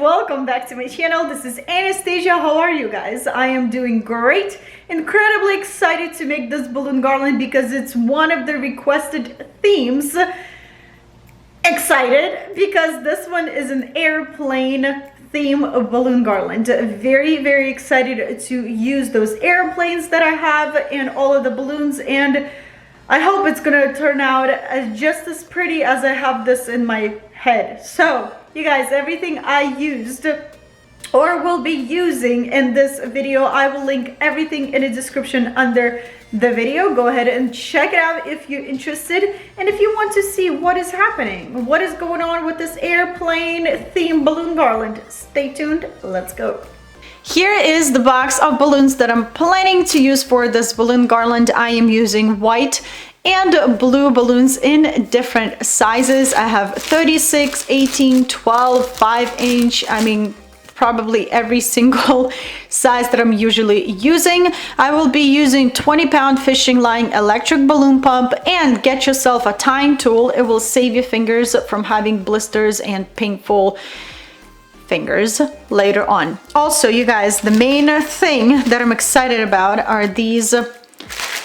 welcome back to my channel. This is Anastasia. How are you guys? I am doing great. Incredibly excited to make this balloon garland because it's one of the requested themes. Excited because this one is an airplane theme of balloon garland. Very excited to use those airplanes that I have and all of the balloons, and I hope it's gonna turn out just as pretty as I have this in my head. So you guys, everything I used or will be using in this video, I will link everything in the description under the video. Go ahead and check it out if you're interested, and if you want to see what is happening, what is going on with this airplane theme balloon garland, stay tuned. Let's go. Here is the box of balloons that I'm planning to use for this balloon garland. I am using white and blue balloons in different sizes. I have 36, 18, 12, 5-inch. I mean, probably every single size that I'm usually using. I will be using 20-pound fishing line, electric balloon pump, and get yourself a tying tool. It will save your fingers from having blisters and painful fingers later on. Also, you guys, the main thing that I'm excited about are these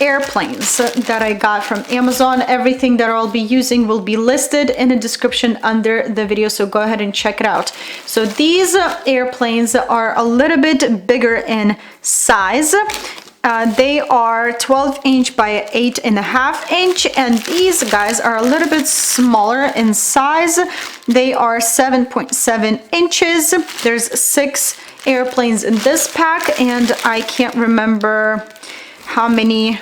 airplanes that I got from Amazon. Everything that I'll be using will be listed in the description under the video, so go ahead and check it out. So these airplanes are a little bit bigger in size. They are 12-inch by 8.5-inch, and these guys are a little bit smaller in size. They are 7.7 inches. There's 6 airplanes in this pack, and I can't remember how many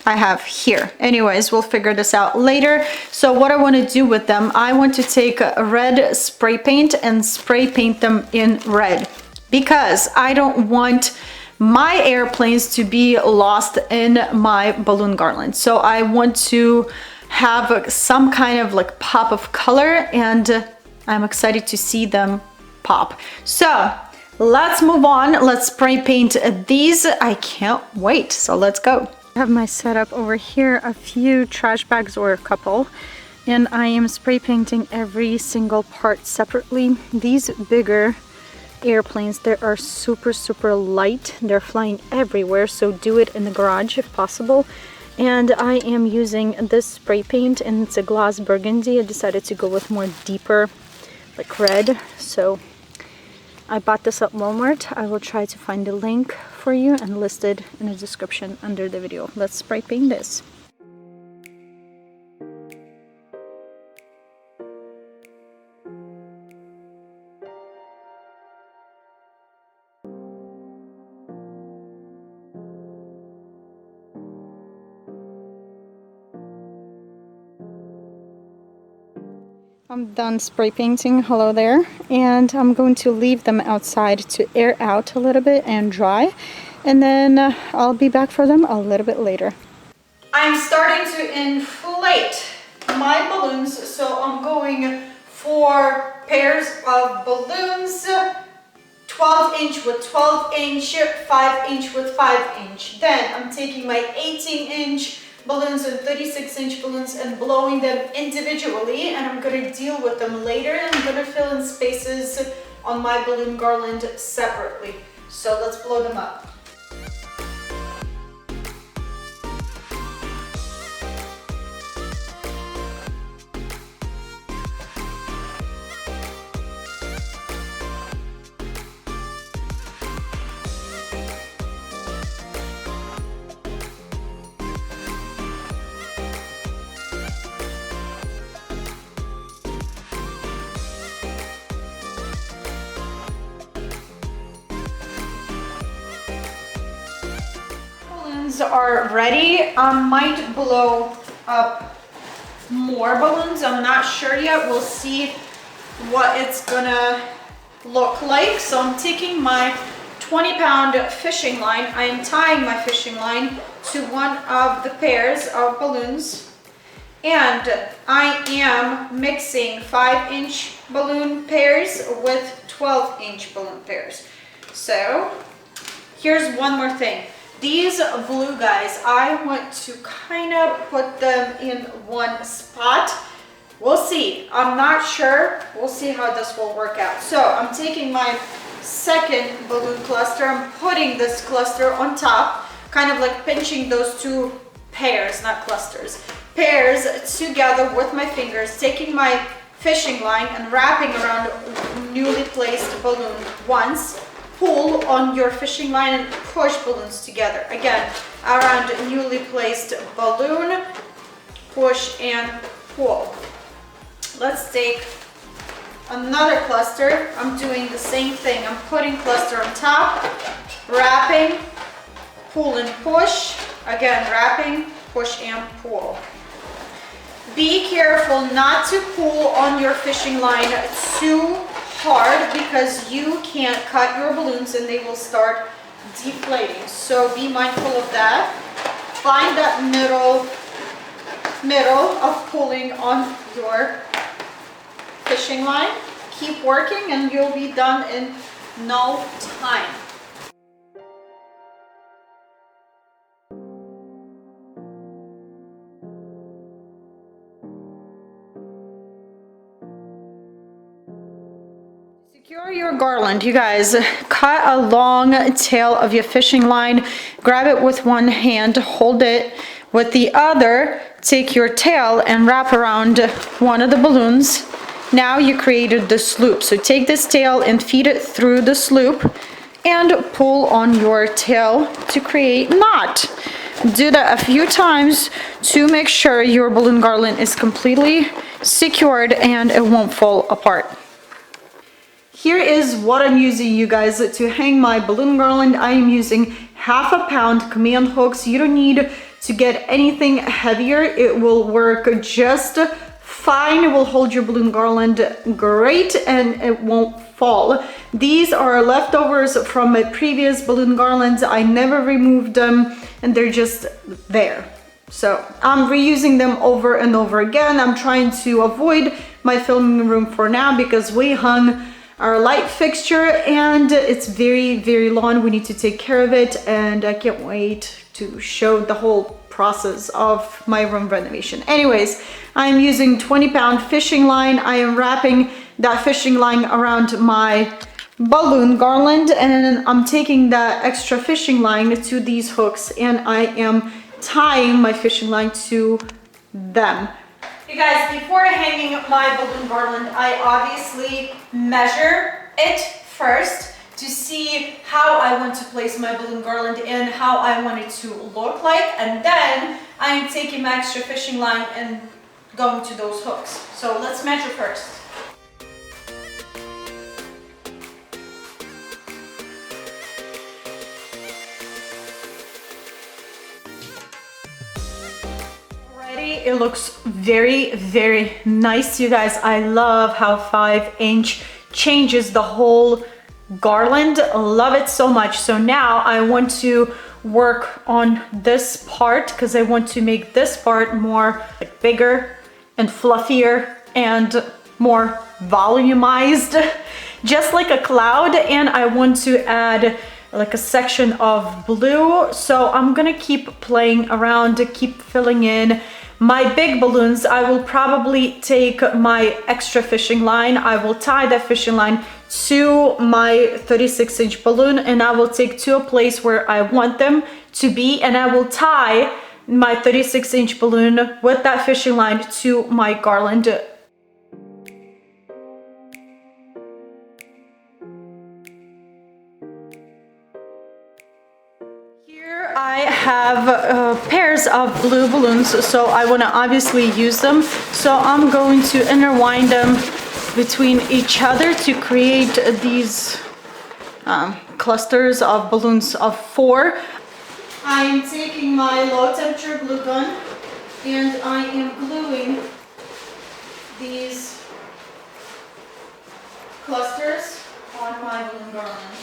I have here. Anyways, we'll figure this out later. So what I want to do with them, I want to take a red spray paint and spray paint them in red, because I don't want my airplanes to be lost in my balloon garland. So I want to have some kind of like pop of color, and I'm excited to see them pop. So let's move on. Let's spray paint these. I can't wait. So let's go. I have my setup over here, a few trash bags or a couple, and I am spray painting every single part separately. These bigger airplanes, they are super light. They're flying everywhere, so do it in the garage if possible. And I am using this spray paint, and it's a gloss burgundy. I decided to go with more deeper like red, so I bought this at Walmart. I will try to find a link for you and list it in the description under the video. Let's spray paint this. I'm done spray painting, hello there, and I'm going to leave them outside to air out a little bit and dry, and then I'll be back for them a little bit later. I'm starting to inflate my balloons, so I'm going for pairs of balloons, 12-inch with 12-inch, 5-inch with 5-inch. Then I'm taking my 18-inch balloons and 36-inch balloons and blowing them individually, and I'm going to deal with them later. And I'm going to fill in spaces on my balloon garland separately. So let's blow them up. Are ready. I might blow up more balloons. I'm not sure yet. We'll see what it's gonna look like. So I'm taking my 20-pound fishing line. I am tying my fishing line to one of the pairs of balloons, and I am mixing 5-inch balloon pairs with 12-inch balloon pairs. So here's one more thing. These blue guys, I want to kind of put them in one spot We'll see. I'm not sure. We'll see how this will work out. So I'm taking my second balloon cluster. I'm putting this cluster on top, kind of like pinching those two pairs, not clusters, pairs together with my fingers, taking my fishing line and wrapping around newly placed balloon once. Pull on your fishing line and push balloons together. Again, around newly placed balloon, push and pull. Let's take another cluster. I'm doing the same thing. I'm putting cluster on top, wrapping, pull and push. Again, wrapping, push and pull. Be careful not to pull on your fishing line too hard because you can't cut your balloons and they will start deflating. So be mindful of that. Find that middle of pulling on your fishing line. Keep working and you'll be done in no time. Secure your garland, you guys. Cut a long tail of your fishing line, grab it with one hand, hold it with the other, take your tail and wrap around one of the balloons. Now you created this loop. So take this tail and feed it through this loop and pull on your tail to create knot. Do that a few times to make sure your balloon garland is completely secured and it won't fall apart. Here is what I'm using, you guys, to hang my balloon garland. I am using 1/2 pound command hooks. You don't need to get anything heavier. It will work just fine. It will hold your balloon garland great and it won't fall. These are leftovers from my previous balloon garlands. I never removed them and they're just there. So I'm reusing them over and over again. I'm trying to avoid my filming room for now because we hung our light fixture and it's very, very long. We need to take care of it and I can't wait to show the whole process of my room renovation. Anyways, I'm using 20-pound fishing line. I am wrapping that fishing line around my balloon garland and I'm taking that extra fishing line to these hooks and I am tying my fishing line to them. You guys, before hanging my balloon garland, I obviously measure it first to see how I want to place my balloon garland and how I want it to look like. And then I'm taking my extra fishing line and going to those hooks. So let's measure first. It looks very, very nice, you guys. I love how 5" changes the whole garland. Love it so much. So now I want to work on this part because I want to make this part more like bigger and fluffier and more volumized, just like a cloud. And I want to add like a section of blue. So I'm gonna keep playing around to keep filling in my big balloons. I will probably take my extra fishing line. I will tie that fishing line to my 36" balloon and I will take to a place where I want them to be and I will tie my 36" balloon with that fishing line to my garland. I have pairs of blue balloons, so I want to obviously use them. So I'm going to intertwine them between each other to create these clusters of balloons of 4. I'm taking my low temperature glue gun and I am gluing these clusters on my balloon garland.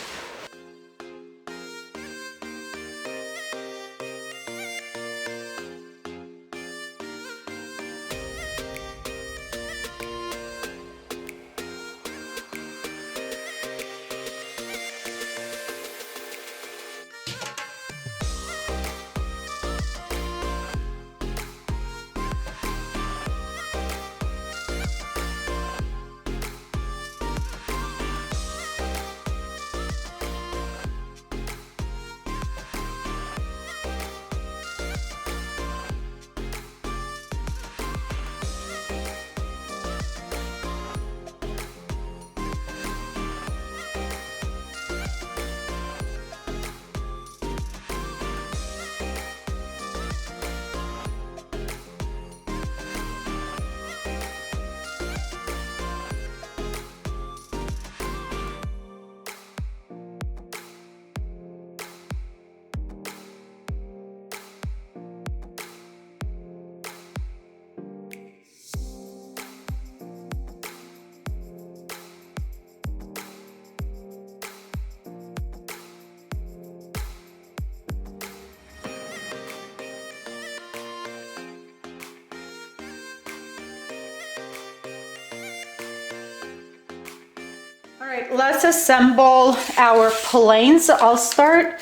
All right, let's assemble our planes. I'll start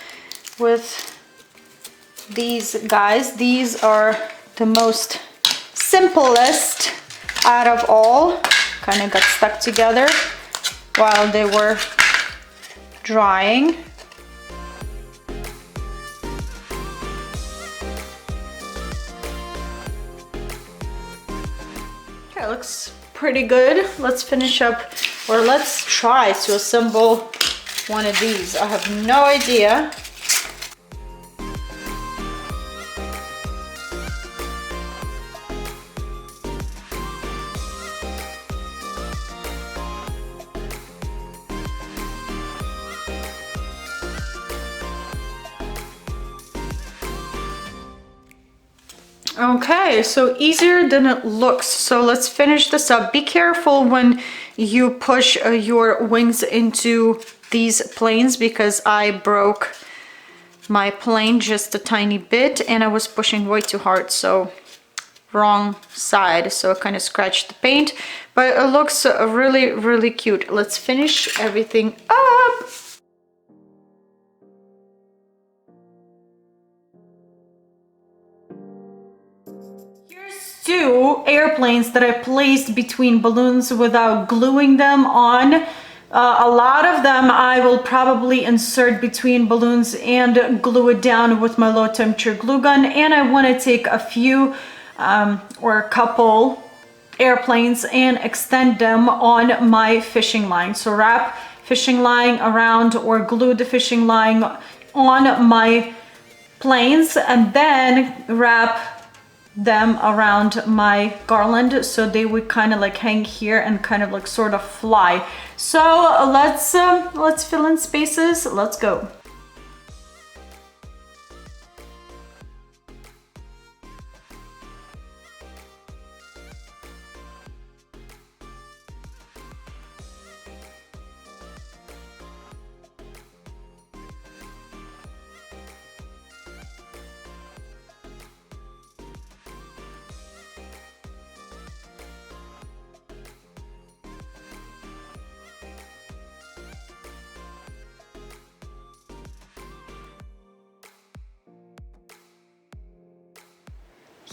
with these guys. These are the most simplest out of all. Kind of got stuck together while they were drying. Okay, looks pretty good. Let's finish up, or let's try to assemble one of these. I have no idea. Okay, so easier than it looks. So let's finish this up. Be careful when you push your wings into these planes, because I broke my plane just a tiny bit and I was pushing way too hard, so wrong side, so I kind of scratched the paint, but it looks really, really cute. Let's finish everything up. Two airplanes that I placed between balloons without gluing them on. A lot of them I will probably insert between balloons and glue it down with my low temperature glue gun, and I want to take a few or a couple airplanes and extend them on my fishing line. So wrap fishing line around or glue the fishing line on my planes and then wrap them around my garland so they would kind of like hang here and kind of like sort of fly. So let's fill in spaces. Let's go.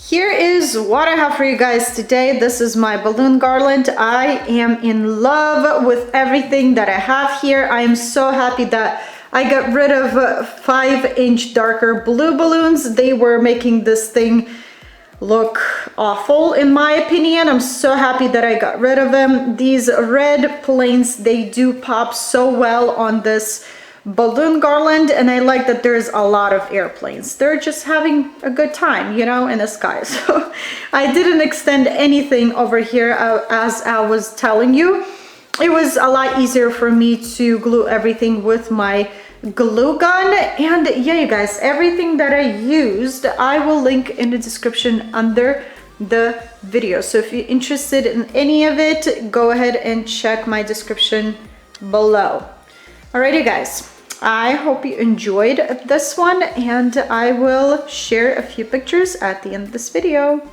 Here is what I have for you guys today. This is my balloon garland. I am in love with everything that I have here. I am so happy that I got rid of 5-inch darker blue balloons. They were making this thing look awful in my opinion. I'm so happy that I got rid of them. These red planes, they do pop so well on this balloon garland, and I like that there's a lot of airplanes. They're just having a good time, you know, in the sky. So I didn't extend anything over here as I was telling you. It was a lot easier for me to glue everything with my glue gun. And yeah, you guys, everything that I used I will link in the description under the video. So if you're interested in any of it, go ahead and check my description below. Alrighty guys, I hope you enjoyed this one, and I will share a few pictures at the end of this video.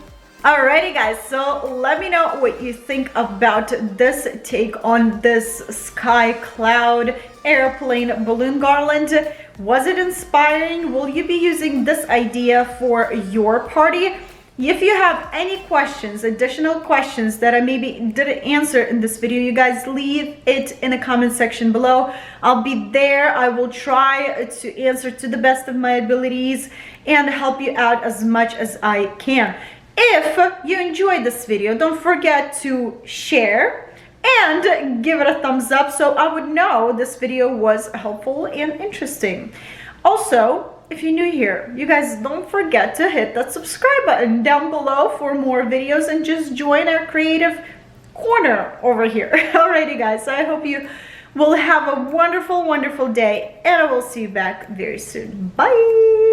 Alrighty guys, so let me know what you think about this take on this sky cloud airplane balloon garland. Was it inspiring? Will you be using this idea for your party? If you have any questions, additional questions that I maybe didn't answer in this video, you guys leave it in the comment section below. I'll be there. I will try to answer to the best of my abilities and help you out as much as I can. If you enjoyed this video, don't forget to share and give it a thumbs up so I would know this video was helpful and interesting. Also, if you're new here, you guys don't forget to hit that subscribe button down below for more videos and just join our creative corner over here. Alrighty guys, so I hope you will have a wonderful, wonderful day, and I will see you back very soon. Bye!